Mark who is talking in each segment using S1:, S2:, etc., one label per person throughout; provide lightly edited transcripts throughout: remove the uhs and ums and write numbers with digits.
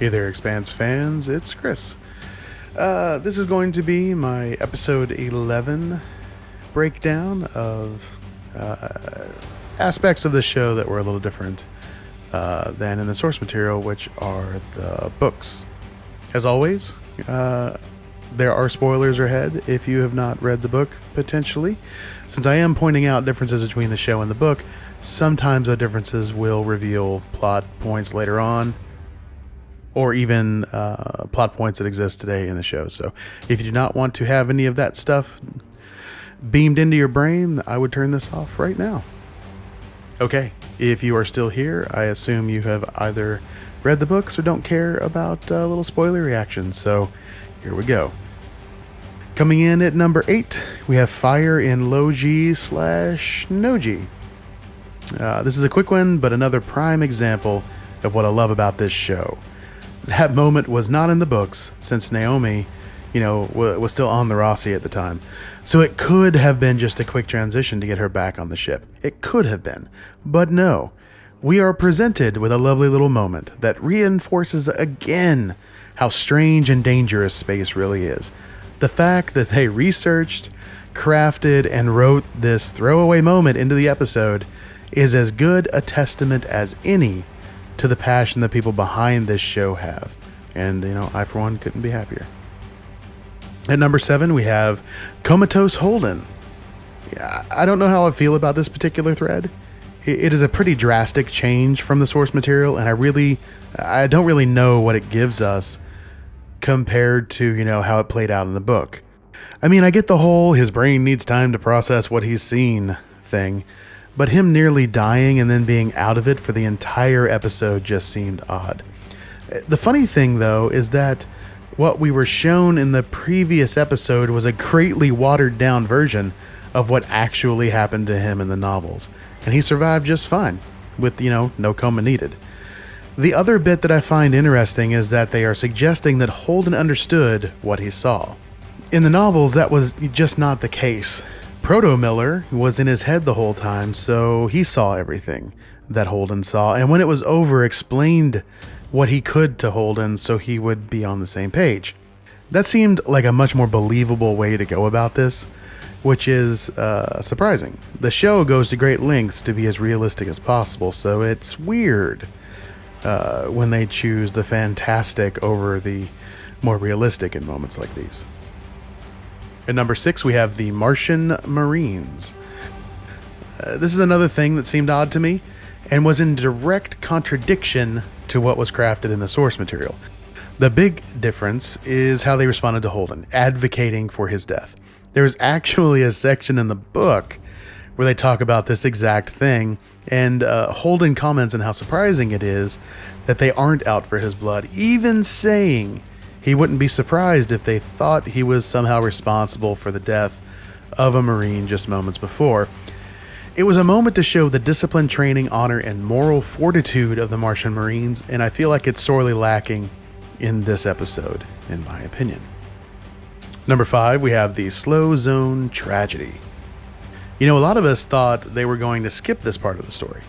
S1: Hey there, Expanse fans, it's Chris. This is going to be my episode 11 breakdown of aspects of the show that were a little different than in the source material, which are the books. As always, there are spoilers ahead if you have not read the book, potentially. Since I am pointing out differences between the show and the book, sometimes the differences will reveal plot points later on, or even plot points that exist today in the show. So if you do not want to have any of that stuff beamed into your brain, I would turn this off right now. Okay, if you are still here, I assume you have either read the books or don't care about little spoiler reactions. So here we go. Coming in at number 8, we have Fire in Low G/No G. This is a quick one, but another prime example of what I love about this show. That moment was not in the books, since Naomi, was still on the Roci at the time. So it could have been just a quick transition to get her back on the ship. It could have been. But no. We are presented with a lovely little moment that reinforces again how strange and dangerous space really is. The fact that they researched, crafted, and wrote this throwaway moment into the episode is as good a testament as any to the passion that people behind this show have. And, I for one couldn't be happier. At number 7, we have Comatose Holden. Yeah, I don't know how I feel about this particular thread. It is a pretty drastic change from the source material, and I don't really know what it gives us compared to, how it played out in the book. I mean, I get the whole his brain needs time to process what he's seen thing, but him nearly dying and then being out of it for the entire episode just seemed odd. The funny thing, though, is that what we were shown in the previous episode was a greatly watered-down version of what actually happened to him in the novels, and he survived just fine, with, no coma needed. The other bit that I find interesting is that they are suggesting that Holden understood what he saw. In the novels, that was just not the case. Proto-Miller was in his head the whole time, so he saw everything that Holden saw, and when it was over, explained what he could to Holden so he would be on the same page. That seemed like a much more believable way to go about this, which is surprising. The show goes to great lengths to be as realistic as possible, so it's weird when they choose the fantastic over the more realistic in moments like these. At number 6, we have the Martian Marines. This is another thing that seemed odd to me, and was in direct contradiction to what was crafted in the source material. The big difference is how they responded to Holden, advocating for his death. There's actually a section in the book where they talk about this exact thing, and Holden comments on how surprising it is that they aren't out for his blood, even saying he wouldn't be surprised if they thought he was somehow responsible for the death of a Marine just moments before. It was a moment to show the discipline, training, honor, and moral fortitude of the Martian Marines, and I feel like it's sorely lacking in this episode, in my opinion. Number 5, we have the Slow Zone Tragedy. A lot of us thought they were going to skip this part of the story,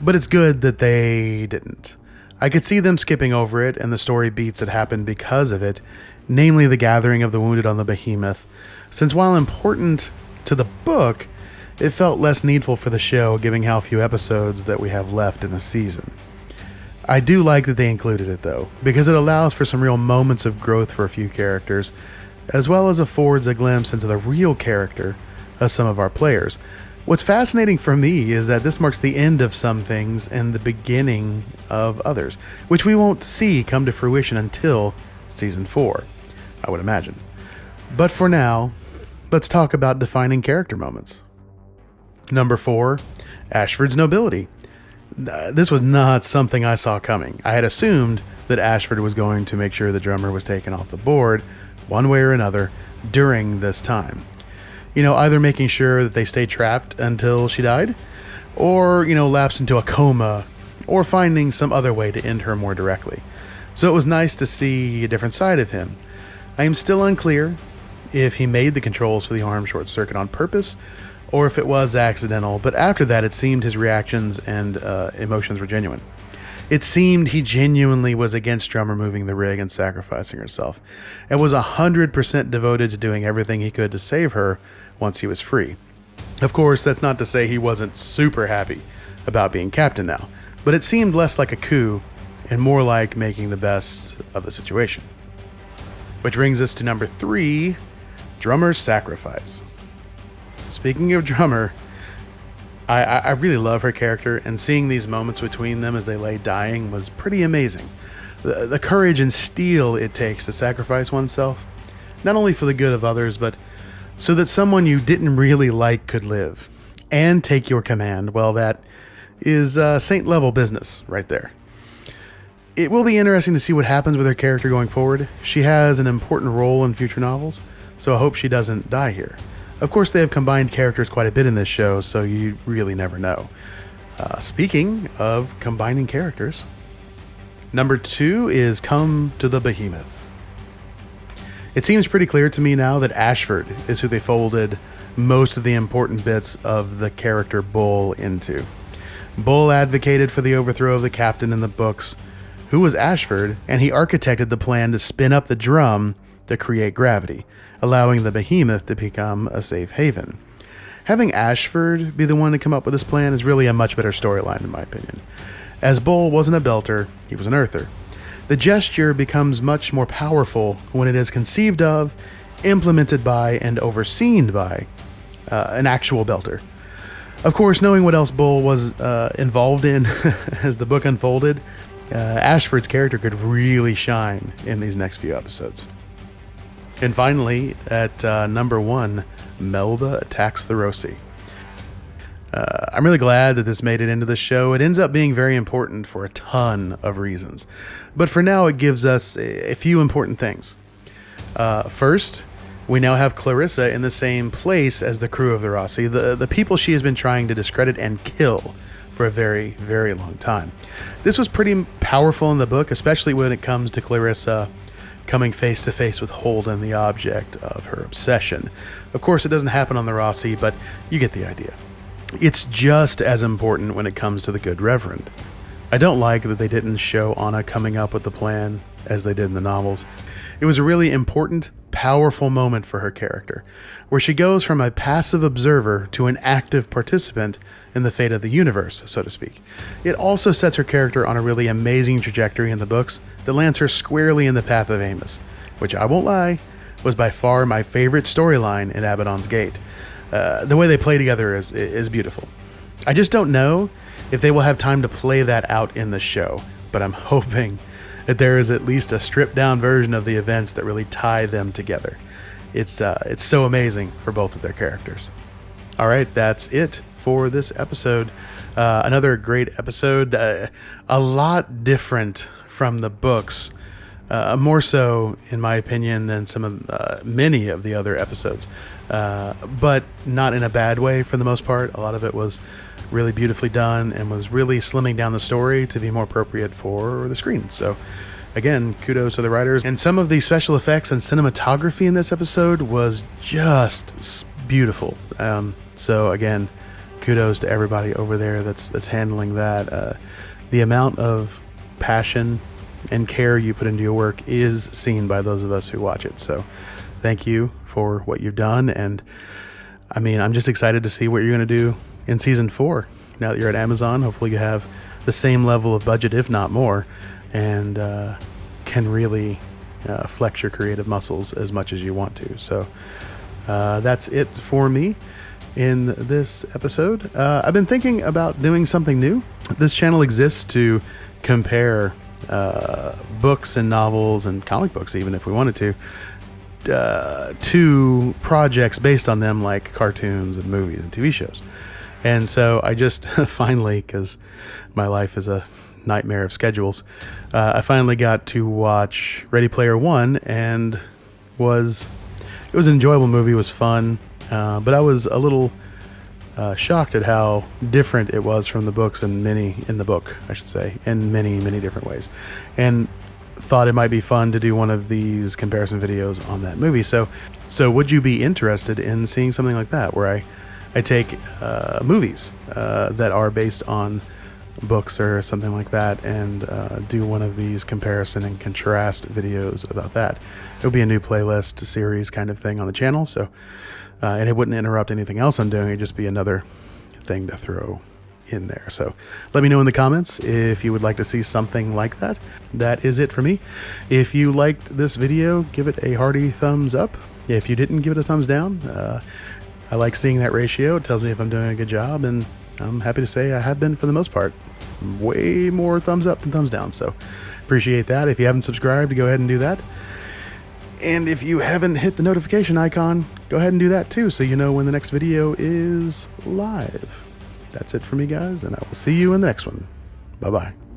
S1: but it's good that they didn't. I could see them skipping over it and the story beats that happened because of it, namely the gathering of the wounded on the Behemoth, since while important to the book, it felt less needful for the show, given how few episodes that we have left in the season. I do like that they included it, though, because it allows for some real moments of growth for a few characters, as well as affords a glimpse into the real character of some of our players. What's fascinating for me is that this marks the end of some things and the beginning of others, which we won't see come to fruition until Season 4, I would imagine. But for now, let's talk about defining character moments. Number 4, Ashford's Nobility. This was not something I saw coming. I had assumed that Ashford was going to make sure the drummer was taken off the board, one way or another, during this time. Either making sure that they stayed trapped until she died, or, lapse into a coma, or finding some other way to end her more directly. So it was nice to see a different side of him. I am still unclear if he made the controls for the arm short circuit on purpose, or if it was accidental, but after that it seemed his reactions and emotions were genuine. It seemed he genuinely was against Drummer moving the rig and sacrificing herself, and was 100% devoted to doing everything he could to save her once he was free. Of course, that's not to say he wasn't super happy about being captain now, but it seemed less like a coup and more like making the best of the situation. Which brings us to number 3, Drummer's sacrifice. So speaking of Drummer, I really love her character, and seeing these moments between them as they lay dying was pretty amazing. The courage and steel it takes to sacrifice oneself, not only for the good of others, but so that someone you didn't really like could live and take your command, well, that is saint-level business right there. It will be interesting to see what happens with her character going forward. She has an important role in future novels, so I hope she doesn't die here. Of course, they have combined characters quite a bit in this show, so you really never know. Speaking of combining characters, number 2 is Come to the Behemoth. It seems pretty clear to me now that Ashford is who they folded most of the important bits of the character Bull into. Bull advocated for the overthrow of the captain in the books, who was Ashford, and he architected the plan to spin up the drum to create gravity, allowing the Behemoth to become a safe haven. Having Ashford be the one to come up with this plan is really a much better storyline in my opinion. As Bull wasn't a belter, he was an earther. The gesture becomes much more powerful when it is conceived of, implemented by, and overseen by an actual belter. Of course, knowing what else Bull was involved in as the book unfolded, Ashford's character could really shine in these next few episodes. And finally, at number 1, Melba attacks the Roci. I'm really glad that this made it into the show. It ends up being very important for a ton of reasons. But for now, it gives us a few important things. First, we now have Clarissa in the same place as the crew of the Roci, the people she has been trying to discredit and kill for a very, very long time. This was pretty powerful in the book, especially when it comes to Clarissa coming face to face with Holden, the object of her obsession. Of course, it doesn't happen on the Roci, but you get the idea. It's just as important when it comes to the Good Reverend. I don't like that they didn't show Anna coming up with the plan as they did in the novels. It was a really important, powerful moment for her character, where she goes from a passive observer to an active participant in the fate of the universe, so to speak. It also sets her character on a really amazing trajectory in the books that lands her squarely in the path of Amos, which I won't lie, was by far my favorite storyline in Abaddon's Gate. The way they play together is beautiful. I just don't know if they will have time to play that out in the show, but I'm hoping that there is at least a stripped-down version of the events that really tie them together. It's so amazing for both of their characters. All right, that's it for this episode. Another great episode, a lot different from the books, more so, in my opinion, than many of the other episodes, but not in a bad way for the most part. A lot of it was really beautifully done and was really slimming down the story to be more appropriate for the screen. So again, kudos to the writers. And some of the special effects and cinematography in this episode was just beautiful. So again, kudos to everybody over there that's handling that. The amount of passion and care you put into your work is seen by those of us who watch it. So thank you for what you've done. And I mean, I'm just excited to see what you're going to do in season 4. Now that you're at Amazon, hopefully you have the same level of budget, if not more, and can really flex your creative muscles as much as you want to. So that's it for me in this episode. I've been thinking about doing something new. This channel exists to compare books and novels and comic books, even if we wanted to projects based on them, like cartoons and movies and TV shows. And so I just finally, because my life is a nightmare of schedules, I finally got to watch Ready Player One, and it was an enjoyable movie. It was fun, but I was a little shocked at how different it was from the books, in many different ways, and thought it might be fun to do one of these comparison videos on that movie. So would you be interested in seeing something like that, where I take movies that are based on books or something like that, and do one of these comparison and contrast videos about that. It'll be a new playlist series kind of thing on the channel, so and it wouldn't interrupt anything else I'm doing. It'd just be another thing to throw in there. So let me know in the comments if you would like to see something like that. That is it for me. If you liked this video, give it a hearty thumbs up. If you didn't, give it a thumbs down. I like seeing that ratio. It tells me if I'm doing a good job, and I'm happy to say I have been for the most part. Way more thumbs up than thumbs down, so appreciate that. If you haven't subscribed, go ahead and do that. And if you haven't hit the notification icon, go ahead and do that too, so you know when the next video is live. That's it for me, guys, and I will see you in the next one. Bye-bye.